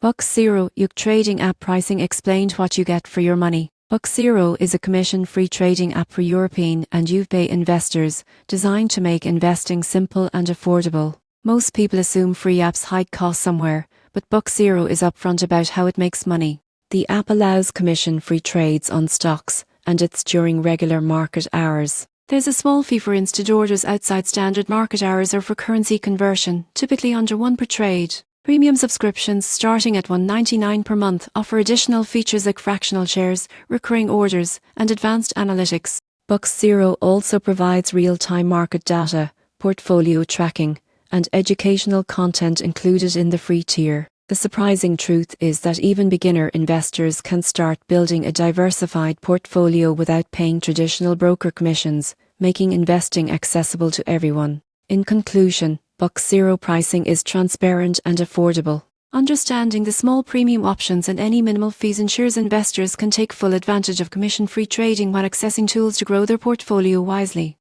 Buck0 EUUK trading app pricing explained what you get for your money. Buck0 is a commission-free trading app for European and UK investors designed to make investing simple and affordable. Most people assume free apps hide costs somewhere, but Buck0 is upfront about how it makes money. The app allows commission-free trades on stocks, and it's during regular market hours. There's a small fee for instant orders outside standard market hours or for currency conversion, typically under $1 per trade. Premium subscriptions starting at $1.99 per month offer additional features like fractional shares, recurring orders, and advanced analytics. Buck0 also provides real-time market data, portfolio tracking, and educational content included in the free tier. The surprising truth is that even beginner investors can start building a diversified portfolio without paying traditional broker commissions, making investing accessible to everyone. In conclusion, Buck0 pricing is transparent and affordable. Understanding the small premium options and any minimal fees ensures investors can take full advantage of commission-free trading while accessing tools to grow their portfolio wisely.